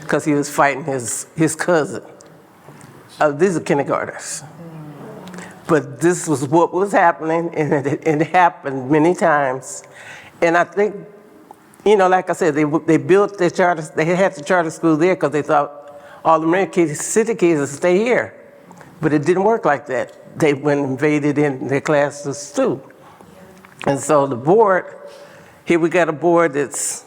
because he was fighting his cousin. These are kindergartners. But this was what was happening, and it happened many times. And I think, like I said, they built their charter, they had the charter school there because they thought all the Marin City kids would stay here. But it didn't work like that. They went and invaded in their classes too. And so the board, here we got a board that's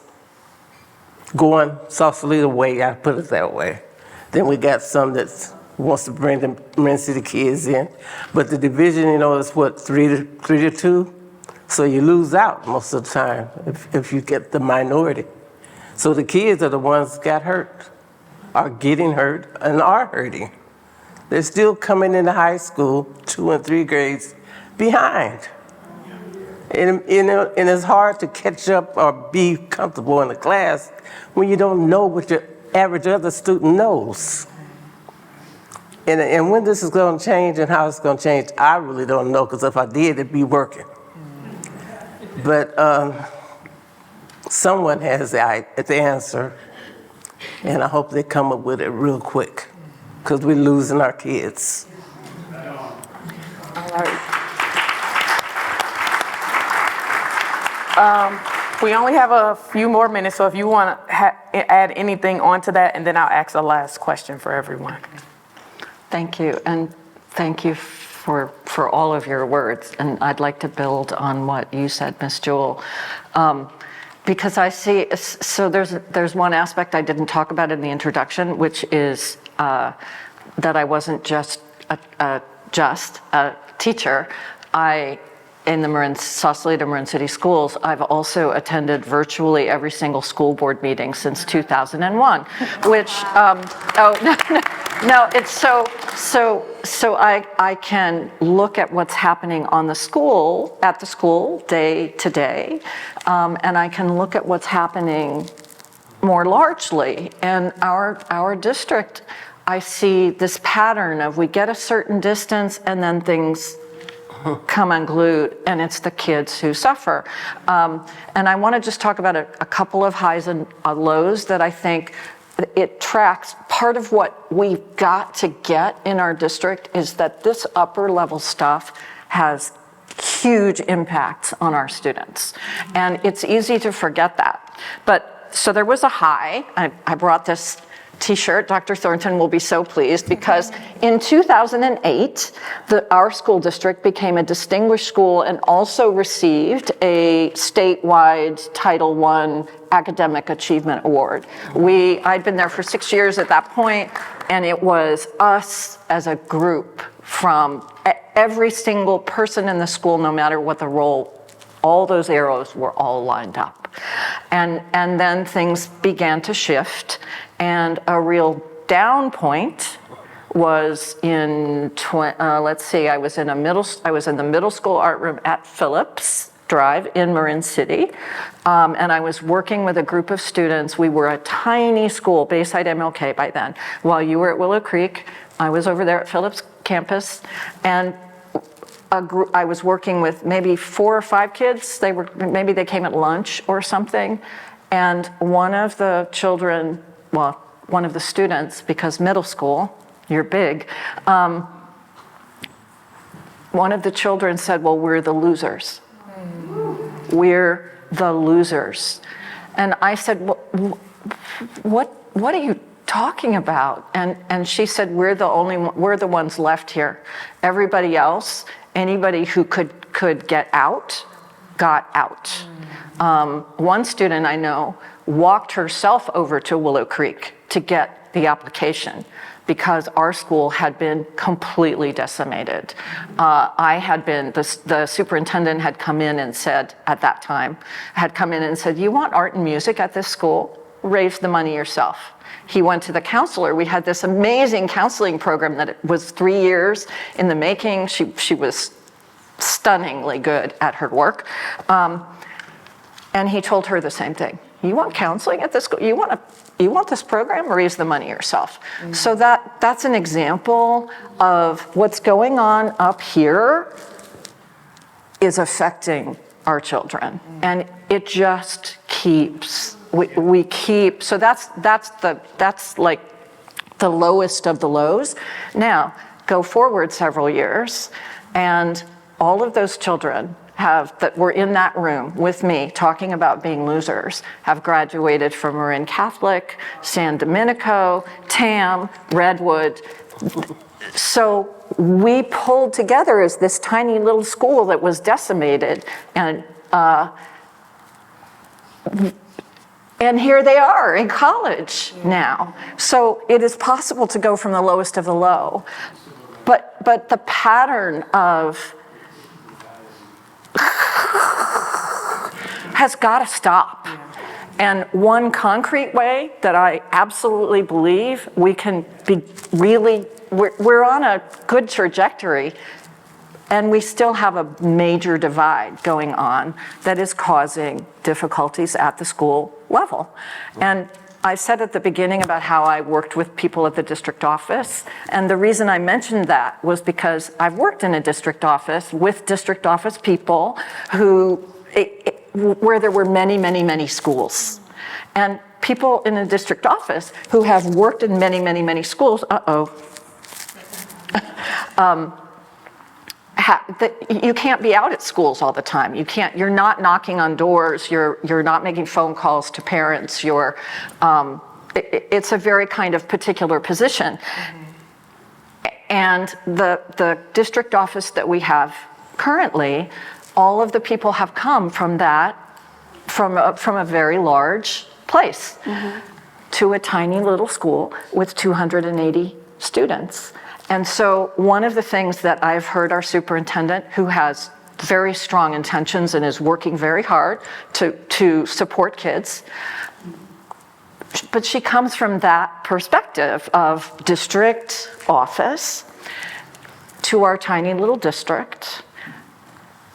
going Sausalito way, I put it that way. Then we got some that's wants to bring the Marin City kids in. But the division, is what, 3-2? So you lose out most of the time if you get the minority. So the kids are the ones that got hurt, are getting hurt, and are hurting. They're still coming into high school 2 and 3 grades behind. And it's hard to catch up or be comfortable in the class when you don't know what your average other student knows. And when this is going to change and how it's going to change, I really don't know, because if I did, it'd be working. But someone has the answer, and I hope they come up with it real quick, because we're losing our kids. All right. We only have a few more minutes, so if you want to add anything onto that, and then I'll ask a last question for everyone. Thank you, and thank you for all of your words. And I'd like to build on what you said, Ms. Jewell. because I see, so there's one aspect I didn't talk about in the introduction, which is that I wasn't just a teacher. In the Sausalito Marin City Schools, I've also attended virtually every single school board meeting since 2001, which, no, it's so I can look at what's happening at the school day to day, and I can look at what's happening more largely. And our district, I see this pattern of we get a certain distance and then things come unglued, and it's the kids who suffer. And I want to just talk about a couple of highs and lows that I think it tracks. Part of what we've got to get in our district is that this upper level stuff has huge impacts on our students. And it's easy to forget that. But so there was a high. I brought this T-shirt. Dr. Thornton will be so pleased because in 2008, our school district became a distinguished school and also received a statewide Title I Academic Achievement Award. I'd been there for 6 years at that point, and it was us as a group from every single person in the school, no matter what the role, all those arrows were all lined up. And then things began to shift. And a real down point was in, I was in the middle school art room at Phillips Drive in Marin City. And I was working with a group of students. We were a tiny school, Bayside MLK by then. While you were at Willow Creek, I was over there at Phillips campus. And I was working with maybe 4 or 5 kids. Maybe they came at lunch or something. And one of the students, because middle school, you're big, one of the children said, well, we're the losers. We're the losers. And I said, what are you talking about? And she said, we're the ones left here. Everybody else, anybody who could get out, got out. One student I know walked herself over to Willow Creek to get the application because our school had been completely decimated. The superintendent had come in and said, at that time, you want art and music at this school? Raise the money yourself. He went to the counselor. We had this amazing counseling program that was 3 years in the making. She was stunningly good at her work. And he told her the same thing. You want counseling at this school? You want this program? Raise the money yourself. Mm-hmm. So that's an example of what's going on up here is affecting our children. Mm-hmm. And it just keeps, we keep, so that's like the lowest of the lows. Now, go forward several years, and all of those children that were in that room with me talking about being losers have graduated from Marin Catholic, San Domenico, TAM, Redwood. So we pulled together as this tiny little school that was decimated, and here they are in college now. So it is possible to go from the lowest of the low. But the pattern of has got to stop. And one concrete way that I absolutely believe we can be really, we're on a good trajectory, and we still have a major divide going on that is causing difficulties at the school level. And I said at the beginning about how I worked with people at the district office, and the reason I mentioned that was because I've worked in a district office with district office people where there were many, many, many schools. And people in a district office who have worked in many, many, many schools, you can't be out at schools all the time. You're not knocking on doors, you're not making phone calls to parents, it's a very kind of particular position. Mm-hmm. And the district office that we have currently, all of the people have come from that from a very large place to a tiny little school with 280 students. And so one of the things that I've heard our superintendent, who has very strong intentions and is working very hard to support kids, but she comes from that perspective of district office to our tiny little district.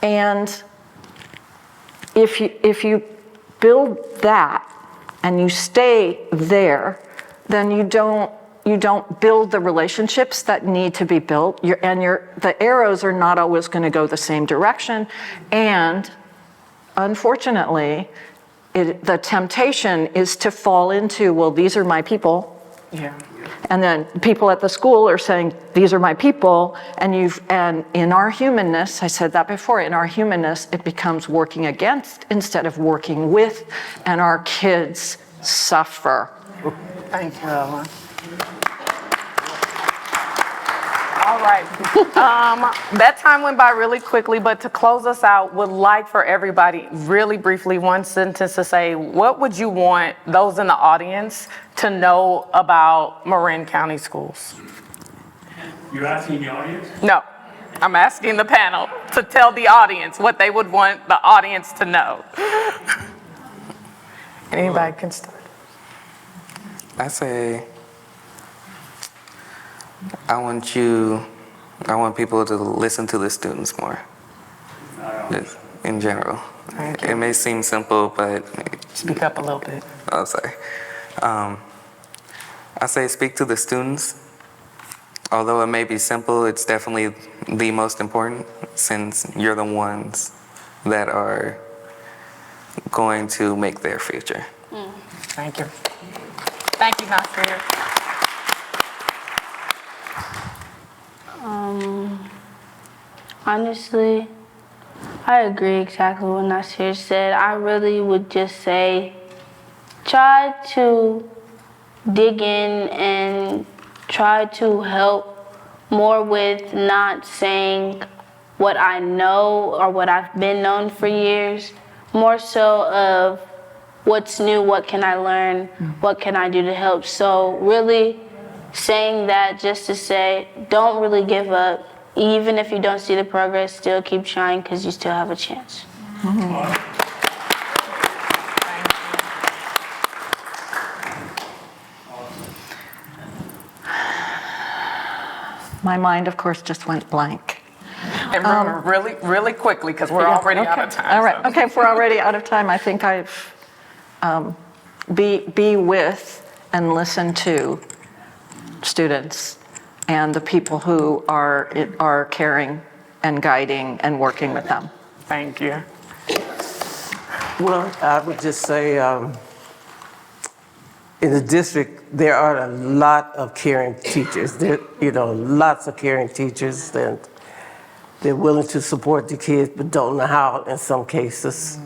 And if you build that and you stay there, then you don't build the relationships that need to be built. The arrows are not always going to go the same direction. And unfortunately, the temptation is to fall into, well, these are my people. Yeah. And then people at the school are saying, these are my people, and in our humanness, I said that before, in our humanness, it becomes working against instead of working with, and our kids suffer. Thank you, Ellen. All right. That time went by really quickly, but to close us out, would like for everybody, really briefly, one sentence to say, what would you want those in the audience to know about Marin County Schools? You're asking the audience? No, I'm asking the panel to tell the audience what they would want the audience to know. Anybody can start. I say, I want people to listen to the students more, just in general. Thank you. It may seem simple, but, Speak up a little bit. oh, sorry. I say speak to the students. Although it may be simple, it's definitely the most important, since you're the ones that are going to make their future. Thank you. Thank you, Nasir. Honestly, I agree exactly what Nasir said. I really would just say, try to dig in and try to help more with not saying what I know or what I've been known for years, more so of what's new, what can I learn, what can I do to help. So really saying that just to say, don't really give up. Even if you don't see the progress, still keep trying because you still have a chance. My mind, of course, just went blank. And remember, really, really quickly, because we're already out of time. All right. Okay, if we're already out of time, I think I've be with and listen to students and the people who are caring and guiding and working with them. Thank you. Well, I would just say, in the district, there are a lot of caring teachers. There, lots of caring teachers, and they're willing to support the kids, but don't know how in some cases.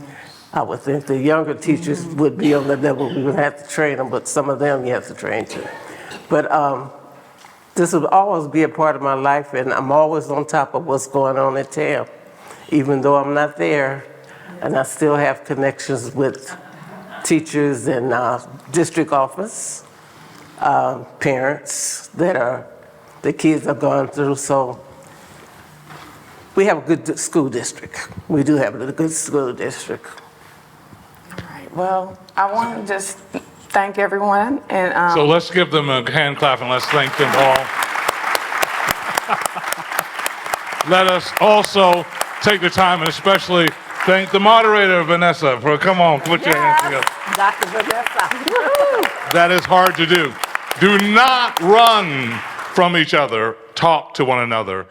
I would think the younger teachers would be on the level we would have to train them, but some of them you have to train too. But this will always be a part of my life, and I'm always on top of what's going on in town, even though I'm not there, and I still have connections with teachers in district office, parents that the kids are going through. So we have a good school district. We do have a good school district. All right. Well, I want to just thank everyone. And So let's give them a hand clap and let's thank them all. Let us also take the time and especially thank the moderator, Vanessa, for come on, put your hands together. Dr. Vanessa. That is hard to do. Do not run from each other. Talk to one another.